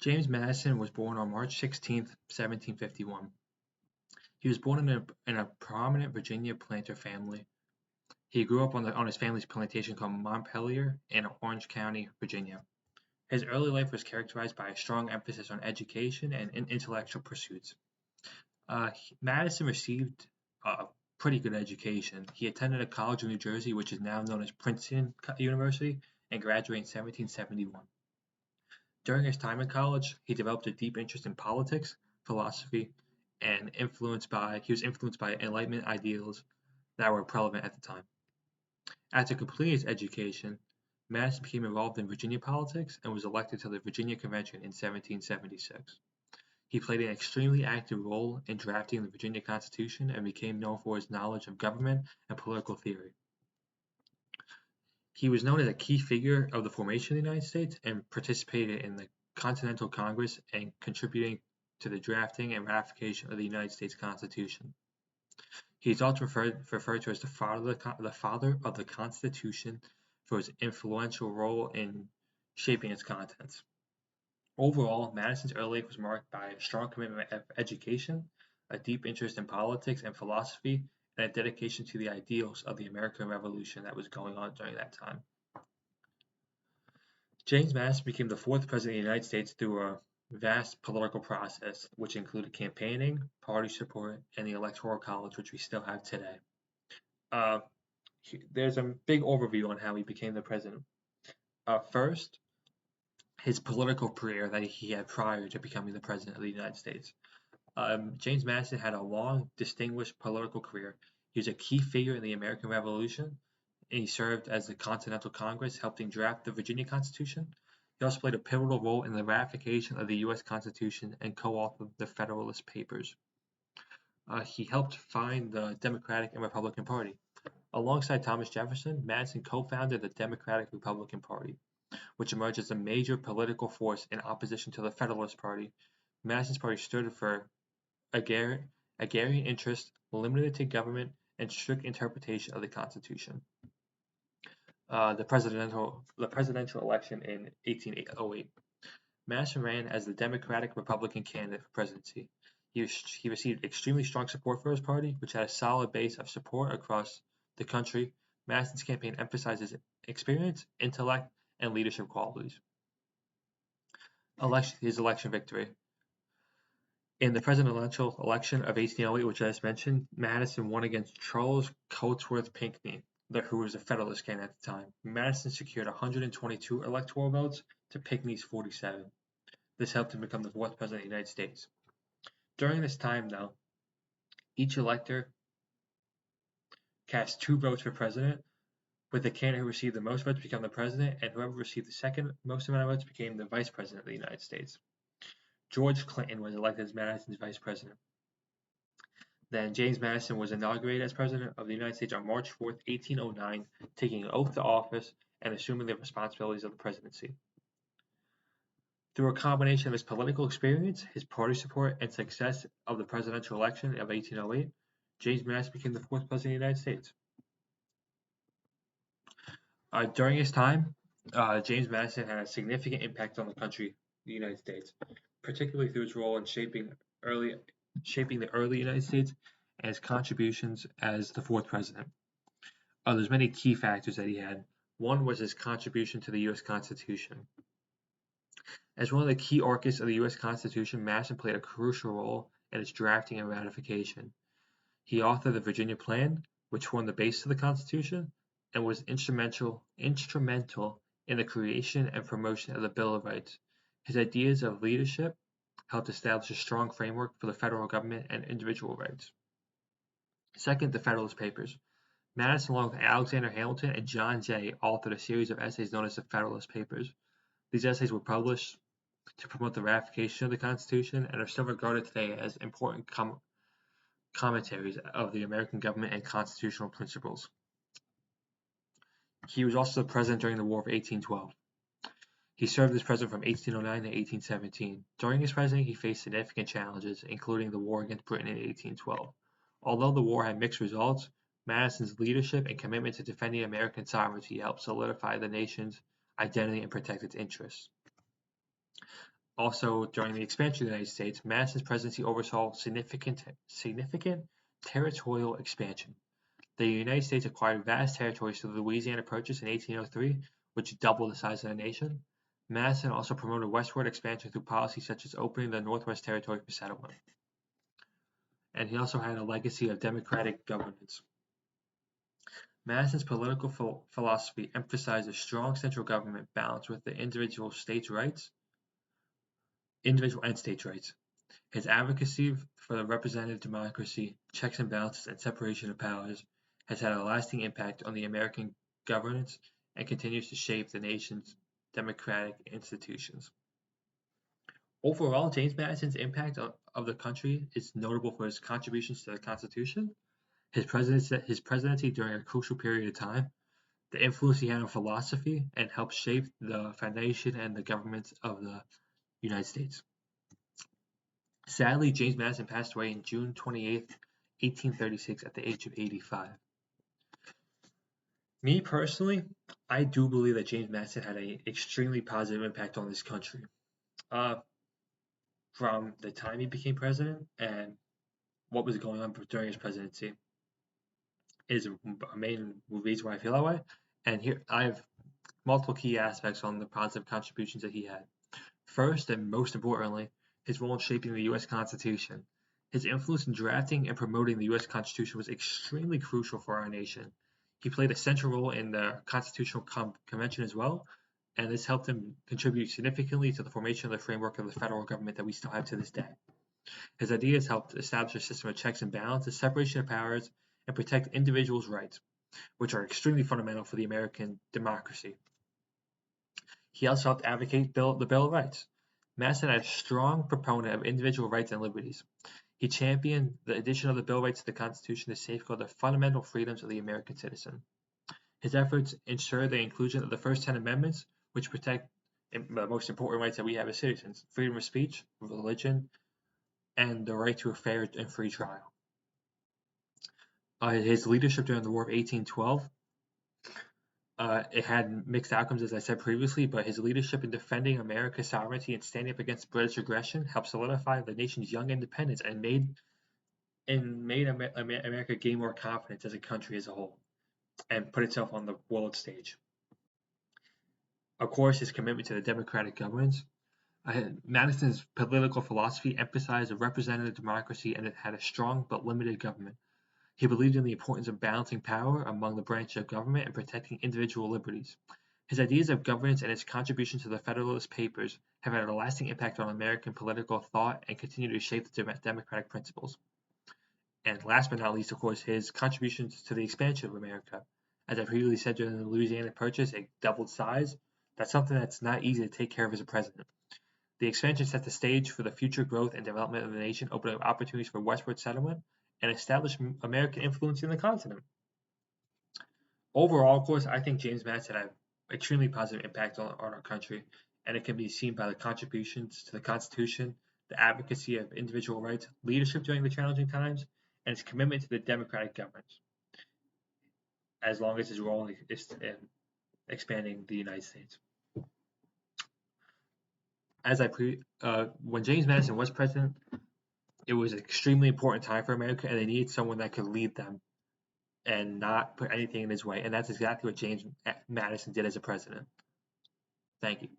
James Madison was born on March 16th, 1751. He was born in a prominent Virginia planter family. He grew up on his family's plantation called Montpelier in Orange County, Virginia. His early life was characterized by a strong emphasis on education and intellectual pursuits. Madison received a pretty good education. He attended a college in New Jersey, which is now known as Princeton University, and graduated in 1771. During his time in college, he developed a deep interest in politics, philosophy, and he was influenced by Enlightenment ideals that were prevalent at the time. After completing his education, Madison became involved in Virginia politics and was elected to the Virginia Convention in 1776. He played an extremely active role in drafting the Virginia Constitution and became known for his knowledge of government and political theory. He was known as a key figure of the formation of the United States and participated in the Continental Congress and contributing to the drafting and ratification of the United States Constitution. He is also referred to as the father of the Constitution for his influential role in shaping its contents. Overall, Madison's early life was marked by a strong commitment of education, a deep interest in politics and philosophy, and a dedication to the ideals of the American Revolution that was going on during that time. James Madison became the fourth president of the United States through a vast political process, which included campaigning, party support, and the Electoral College, which we still have today. There's a big overview on how he became the president. First, his political career that he had prior to becoming the president of the United States. James Madison had a long, distinguished political career. He was a key figure in the American Revolution, and he served as the Continental Congress, helping draft the Virginia Constitution. He also played a pivotal role in the ratification of the U.S. Constitution and co-authored the Federalist Papers. He helped found the Democratic and Republican Party. Alongside Thomas Jefferson, Madison co-founded the Democratic Republican Party, which emerged as a major political force in opposition to the Federalist Party. Madison's party stood for agrarian interest, limited government, and strict interpretation of the Constitution. The presidential election in 1808. Madison ran as the Democratic Republican candidate for presidency. He received extremely strong support for his party, which had a solid base of support across the country. Madison's campaign emphasizes experience, intellect, and leadership qualities. His election victory. In the presidential election of 1808, which I just mentioned, Madison won against Charles Cotesworth Pinckney, who was a Federalist candidate at the time. Madison secured 122 electoral votes to Pinckney's 47. This helped him become the fourth president of the United States. During this time, though, each elector cast 2 votes for president, with the candidate who received the most votes become the president, and whoever received the second most amount of votes became the vice president of the United States. George Clinton was elected as Madison's vice president. Then James Madison was inaugurated as president of the United States on March 4th, 1809, taking an oath to office and assuming the responsibilities of the presidency. Through a combination of his political experience, his party support, and success of the presidential election of 1808, James Madison became the fourth president of the United States. During his time, James Madison had a significant impact on the country, the United States, particularly through his role in shaping the early United States and his contributions as the fourth president. There's many key factors that he had. One was his contribution to the U.S. Constitution. As one of the key architects of the U.S. Constitution, Madison played a crucial role in its drafting and ratification. He authored the Virginia Plan, which formed the basis of the Constitution, and was instrumental in the creation and promotion of the Bill of Rights. His ideas of leadership helped establish a strong framework for the federal government and individual rights. Second, the Federalist Papers. Madison, along with Alexander Hamilton and John Jay, authored a series of essays known as the Federalist Papers. These essays were published to promote the ratification of the Constitution and are still regarded today as important commentaries of the American government and constitutional principles. He was also the president during the War of 1812. He served as president from 1809 to 1817. During his presidency, he faced significant challenges, including the war against Britain in 1812. Although the war had mixed results, Madison's leadership and commitment to defending American sovereignty helped solidify the nation's identity and protect its interests. Also, during the expansion of the United States, Madison's presidency oversaw significant territorial expansion. The United States acquired vast territories through the Louisiana Purchase in 1803, which doubled the size of the nation. Madison also promoted westward expansion through policies such as opening the Northwest Territory for settlement. And he also had a legacy of democratic governance. Madison's political philosophy emphasized a strong central government balanced with the individual and states' rights. His advocacy for the representative democracy, checks and balances, and separation of powers has had a lasting impact on the American governance and continues to shape the nation's democratic institutions. Overall, James Madison's impact of the country is notable for his contributions to the Constitution, his presidency during a crucial period of time, the influence he had on philosophy, and helped shape the foundation and the government of the United States. Sadly, James Madison passed away on June 28, 1836, at the age of 85. Me personally, I do believe that James Madison had an extremely positive impact on this country. From the time he became president and what was going on during his presidency is a main reason why I feel that way. And here I have multiple key aspects on the positive contributions that he had. First, and most importantly, his role in shaping the U.S. Constitution. His influence in drafting and promoting the U.S. Constitution was extremely crucial for our nation. He played a central role in the Constitutional Convention as well, and this helped him contribute significantly to the formation of the framework of the federal government that we still have to this day. His ideas helped establish a system of checks and balances, separation of powers, and protect individuals' rights, which are extremely fundamental for the American democracy. He also helped advocate the Bill of Rights. Madison was a strong proponent of individual rights and liberties. He championed the addition of the Bill of Rights to the Constitution to safeguard the fundamental freedoms of the American citizen. His efforts ensured the inclusion of the first 10 amendments, which protect the most important rights that we have as citizens: freedom of speech, religion, and the right to a fair and free trial. His leadership during the War of 1812, it had mixed outcomes, as I said previously, but his leadership in defending America's sovereignty and standing up against British aggression helped solidify the nation's young independence and made America gain more confidence as a country as a whole and put itself on the world stage. Of course, his commitment to the democratic governance. Madison's political philosophy emphasized a representative democracy and it had a strong but limited government. He believed in the importance of balancing power among the branches of government and protecting individual liberties. His ideas of governance and his contribution to the Federalist Papers have had a lasting impact on American political thought and continue to shape the democratic principles. And last but not least, of course, his contributions to the expansion of America. As I previously said, during the Louisiana Purchase, it doubled size. That's something that's not easy to take care of as a president. The expansion set the stage for the future growth and development of the nation, opening up opportunities for westward settlement and established American influence in the continent. Overall, of course, I think James Madison had an extremely positive impact on our country, and it can be seen by the contributions to the Constitution, the advocacy of individual rights, leadership during the challenging times, and his commitment to the democratic governance, as long as his role is in expanding the United States. When James Madison was president, it was an extremely important time for America, and they needed someone that could lead them and not put anything in his way. And that's exactly what James Madison did as a president. Thank you.